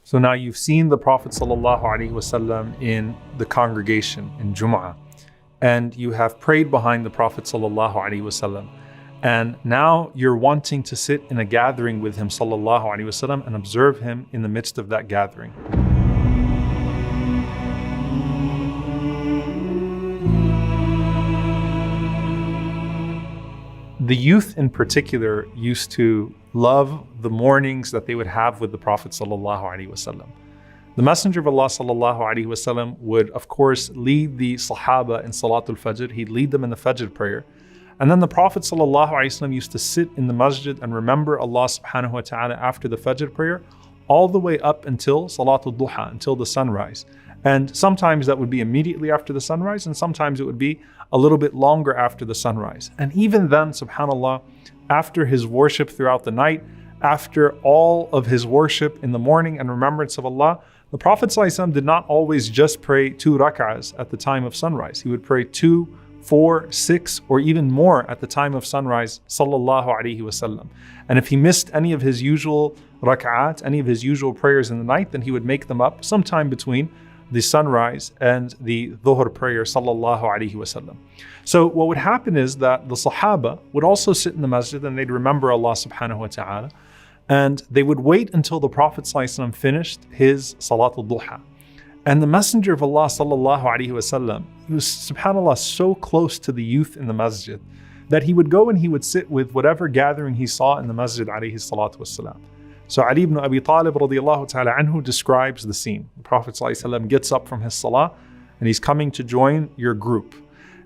So now you've seen the Prophet ﷺ in the congregation in Jum'ah, and you have prayed behind the Prophet ﷺ. And now you're wanting to sit in a gathering with him ﷺ and observe him in the midst of that gathering. The youth in particular used to love the mornings that they would have with the Prophet ﷺ. The Messenger of Allah ﷺ would, of course, lead the Sahaba in Salatul Fajr. He'd lead them in the Fajr prayer. And then the Prophet ﷺ used to sit in the masjid and remember Allah subhanahu wa ta'ala after the Fajr prayer, all the way up until Salatul Duha, until the sunrise. And sometimes that would be immediately after the sunrise, and sometimes it would be a little bit longer after the sunrise. And even then, subhanAllah, after his worship throughout the night, after all of his worship in the morning and remembrance of Allah, the Prophet ﷺ did not always just pray 2 rak'ahs at the time of sunrise. He would pray 2, 4, 6, or even more at the time of sunrise, sallallahu alaihi wasallam. And if he missed any of his usual rak'at, any of his usual prayers in the night, then he would make them up sometime between the sunrise and the dhuhr prayer, sallallahu alaihi wasallam. So what would happen is that the Sahaba would also sit in the masjid and they'd remember Allah subhanahu wa ta'ala, and they would wait until the Prophet ﷺ finished his Salatul Duha. And the Messenger of Allah sallallahu alaihi wasallam, he was subhanAllah so close to the youth in the masjid that he would go and he would sit with whatever gathering he saw in the masjid alayhi salatu wasalam. So Ali ibn Abi Talib radiyallahu ta'ala anhu describes the scene. The Prophet ﷺ gets up from his salah and he's coming to join your group.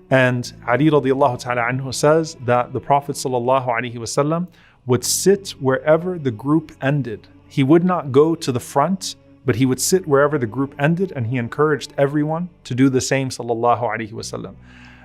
And Ali radiyallahu ta'ala anhu says that the Prophet ﷺ would sit wherever the group ended. He would not go to the front, but he would sit wherever the group ended, and he encouraged everyone to do the same, sallallahu alaihi wasallam.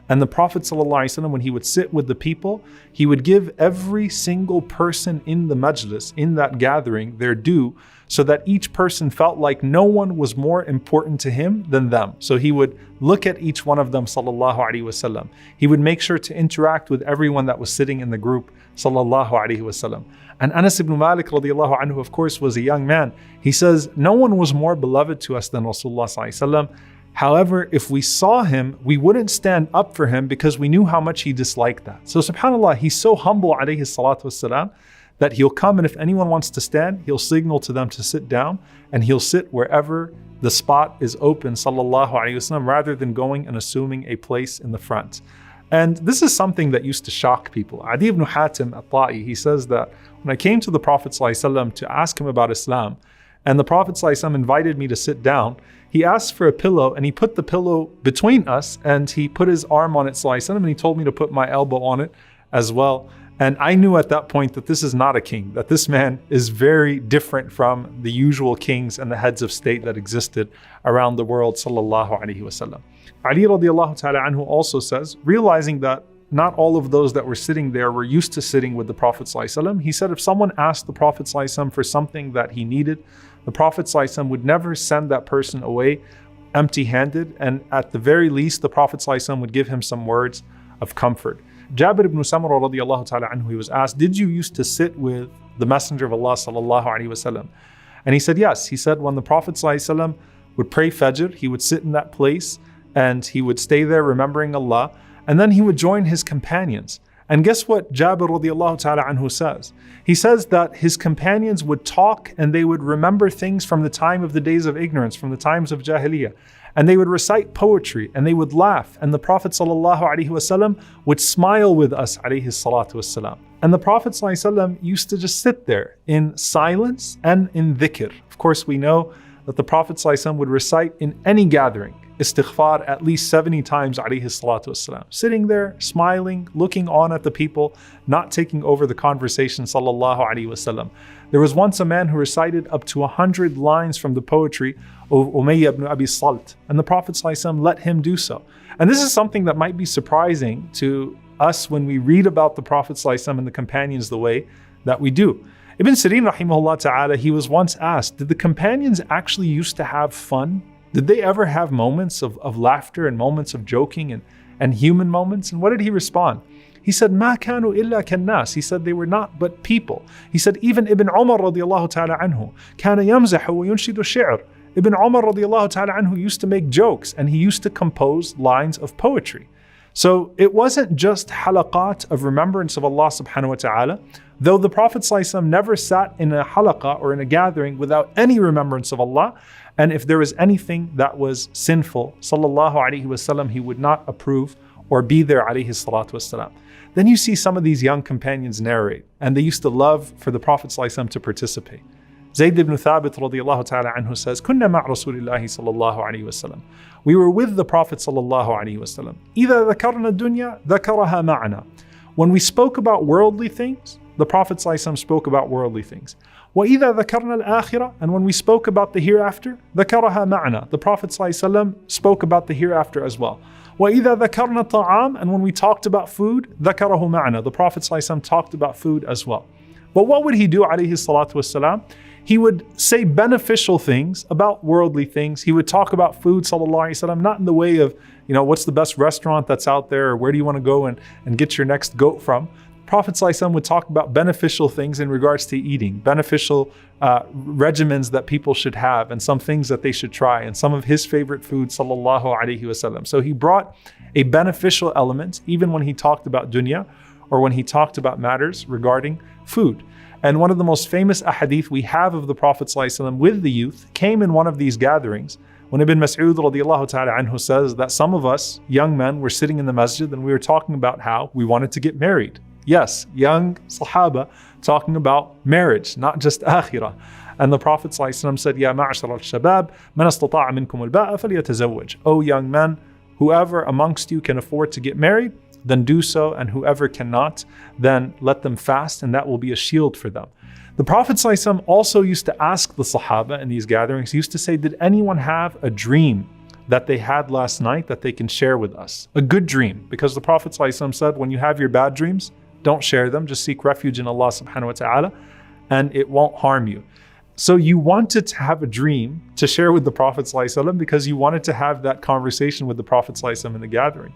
And the Prophet ﷺ, when he would sit with the people, he would give every single person in the majlis, in that gathering, their due, so that each person felt like no one was more important to him than them. So he would look at each one of them, sallallahu alaihi wasallam. He would make sure to interact with everyone that was sitting in the group, sallallahu alaihi wasallam. And Anas ibn Malik radiallahu anhu, of course, was a young man. He says, no one was more beloved to us than Rasulullah sallallahu alaihi wasallam. However, if we saw him, we wouldn't stand up for him because we knew how much he disliked that. So subhanAllah, he's so humble alayhi salatu wassalam, that he'll come and if anyone wants to stand, he'll signal to them to sit down, and he'll sit wherever the spot is open, sallallahu alaihi wasallam, rather than going and assuming a place in the front. And this is something that used to shock people. Adi ibn Hatim at-Ta'i, he says that when I came to the Prophet ﷺ to ask him about Islam, and the Prophet ﷺ invited me to sit down, he asked for a pillow and he put the pillow between us and he put his arm on it ﷺ, and he told me to put my elbow on it as well. And I knew at that point that this is not a king, that this man is very different from the usual kings and the heads of state that existed around the world, sallallahu alaihi wasallam. Ali radiallahu ta'ala anhu also says, realizing that not all of those that were sitting there were used to sitting with the Prophet ﷺ, he said if someone asked the Prophet ﷺ for something that he needed, the Prophet ﷺ would never send that person away empty-handed, and at the very least the Prophet ﷺ would give him some words of comfort. Jabir ibn Samurah radiallahu ta'ala anhu, he was asked, did you used to sit with the Messenger of Allah sallallahu alaihi wasallam? And he said yes. He said when the Prophet ﷺ would pray Fajr, he would sit in that place and he would stay there remembering Allah, and then he would join his companions. And guess what Jabir radiallahu ta'ala anhu says? He says that his companions would talk and they would remember things from the time of the days of ignorance, from the times of Jahiliyyah. And they would recite poetry and they would laugh. And the Prophet sallallahu alaihi wasallam would smile with us alayhi salatu wasalam. And the Prophet sallallahu alaihi wasallam used to just sit there in silence and in dhikr. Of course, we know that the Prophet sallallahu alaihi wasallam would recite in any gathering istighfar at least 70 times alayhi salatu wasalam. Sitting there, smiling, looking on at the people, not taking over the conversation, sallallahu alaihi wasallam. There was once a man who recited up to 100 lines from the poetry of Umayyah ibn Abi Salt, and the Prophet sallallahu alaihi wasallam let him do so. And this is something that might be surprising to us when we read about the Prophet sallallahu alaihi wasallam and the companions the way that we do. Ibn Sirin rahimahullah ta'ala, he was once asked, did the companions actually used to have fun? Did they ever have moments of laughter and moments of joking and human moments? And what did he respond? He said, مَا كَانُوا إِلَّا كَالنَّاسِ. He said, they were not but people. He said, even Ibn Umar radiallahu ta'ala anhu, كَانَ يَمْزَحُ وَيُنْشِدُ الشِّعْرِ. Ibn Umar radiallahu ta'ala anhu used to make jokes, and he used to compose lines of poetry. So it wasn't just halaqat of remembrance of Allah subhanahu wa ta'ala, though the Prophet ﷺ never sat in a halaqa or in a gathering without any remembrance of Allah. And if there was anything that was sinful, sallallahu alaihi wasallam, he would not approve or be there, alayhi salatu wasalam. Then you see some of these young companions narrate, and they used to love for the Prophet ﷺ to participate. Zayd ibn Thabit radiallahu ta'ala anhu says, كنا مع رسول الله صلى الله عليه وسلم. We were with the Prophet sallallahu alaihi wasallam. إذا ذكرنا الدنيا ذكرها معنا. When we spoke about worldly things, the Prophet ﷺ spoke about worldly things. وإذا ذكرنا الآخرة, and when we spoke about the hereafter, ذكرها معنا. The Prophet ﷺ spoke about the hereafter as well. وإذا ذكرنا الطعام, and when we talked about food, ذكره معنا. The Prophet ﷺ talked about food as well. But what would he do, alayhi salatu wasalam? He would say beneficial things about worldly things. He would talk about food, sallallahu alaihi wasallam, not in the way of, what's the best restaurant that's out there, or where do you want to go and get your next goat from. Prophet sallallahu alaihi wasallam would talk about beneficial things in regards to eating, beneficial regimens that people should have, and some things that they should try, and some of his favorite foods, sallallahu alaihi wasallam. So he brought a beneficial element, even when he talked about dunya, or when he talked about matters regarding food. And one of the most famous ahadith we have of the Prophet ﷺ with the youth came in one of these gatherings, when Ibn Mas'ud radiallahu ta'ala anhu says that some of us young men were sitting in the masjid and we were talking about how we wanted to get married. Yes, young Sahaba talking about marriage, not just akhirah. And the Prophet ﷺ said, Ya ma'ashar al-shabab, man istata'a minkum al-ba'a falyatazawwaj. O young men, whoever amongst you can afford to get married, then do so, and whoever cannot, then let them fast, and that will be a shield for them. The Prophet ﷺ also used to ask the Sahaba in these gatherings, he used to say, did anyone have a dream that they had last night that they can share with us? A good dream, because the Prophet ﷺ said, when you have your bad dreams, don't share them, just seek refuge in Allah subhanahu wa ta'ala, and it won't harm you. So you wanted to have a dream to share with the Prophet ﷺ because you wanted to have that conversation with the Prophet ﷺ in the gathering.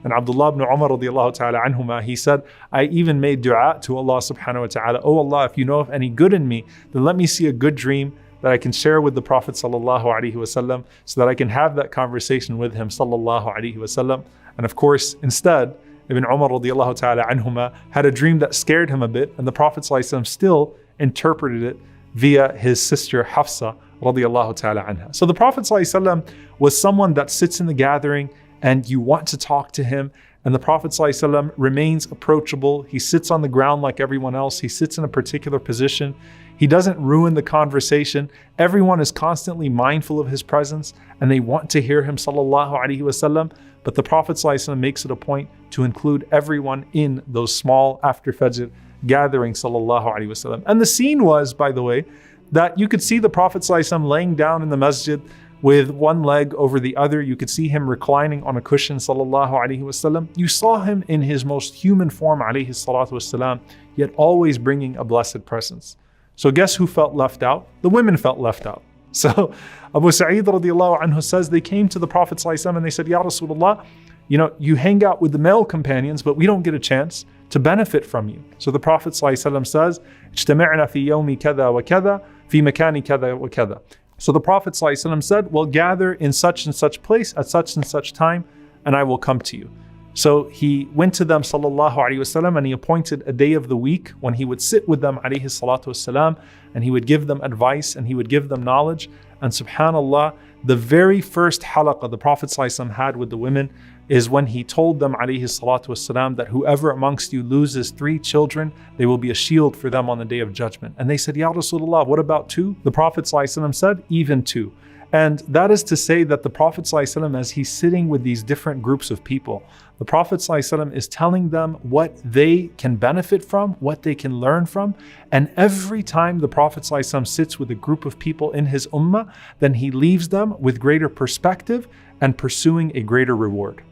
And Abdullah ibn Umar radiallahu ta'ala anhuma, he said, I even made dua to Allah subhanahu wa ta'ala, oh Allah, if you know of any good in me, then let me see a good dream that I can share with the Prophet sallallahu alaihi wasallam, so that I can have that conversation with him sallallahu alaihi wasallam. And of course, instead, Ibn Umar radiallahu ta'ala anhuma had a dream that scared him a bit, and the Prophet sallallahu alaihi wasallam still interpreted it via his sister Hafsa radiallahu ta'ala anha. So the Prophet sallallahu alaihi wasallam was someone that sits in the gathering and you want to talk to him, and the Prophet ﷺ remains approachable. He sits on the ground like everyone else. He sits in a particular position. He doesn't ruin the conversation. Everyone is constantly mindful of his presence, and they want to hear him, sallallahu alaihi wasallam. But the Prophet ﷺ makes it a point to include everyone in those small after Fajr gatherings, sallallahu alaihi wasallam. And the scene was, by the way, that you could see the Prophet ﷺ laying down in the masjid with one leg over the other. You could see him reclining on a cushion, sallallahu alaihi wasallam. You saw him in his most human form, alayhi salatu wasalam, yet always bringing a blessed presence. So guess who felt left out? The women felt left out. So Abu Sa'id radiallahu anhu says they came to the Prophet sallallahu alaihi wasallam and they said, Ya Rasulullah, you hang out with the male companions, but we don't get a chance to benefit from you. So the Prophet sallallahu alaihi wasallam says, اجتمعنا في يوم كذا وكذا في مكان كذا وكذا. So the Prophet ﷺ said, well, gather in such and such place at such and such time, and I will come to you. So he went to them, sallallahu alaihi wasallam, and he appointed a day of the week when he would sit with them, alayhi salatu wasalam, and he would give them advice and he would give them knowledge. And subhanallah, the very first halaqah the Prophet ﷺ had with the women is when he told them, alayhi salatu wasalam, that whoever amongst you loses 3 children, they will be a shield for them on the day of judgment. And they said, Ya Rasulullah, what about 2? The Prophet ﷺ said, even 2. And that is to say that the Prophet ﷺ, as he's sitting with these different groups of people, the Prophet ﷺ is telling them what they can benefit from, what they can learn from. And every time the Prophet ﷺ sits with a group of people in his ummah, then he leaves them with greater perspective and pursuing a greater reward.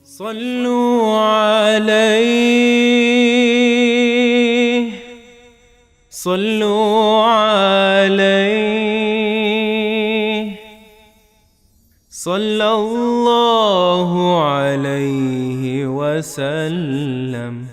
صلوا عليه صلوا عليه صلى الله عليه وسلم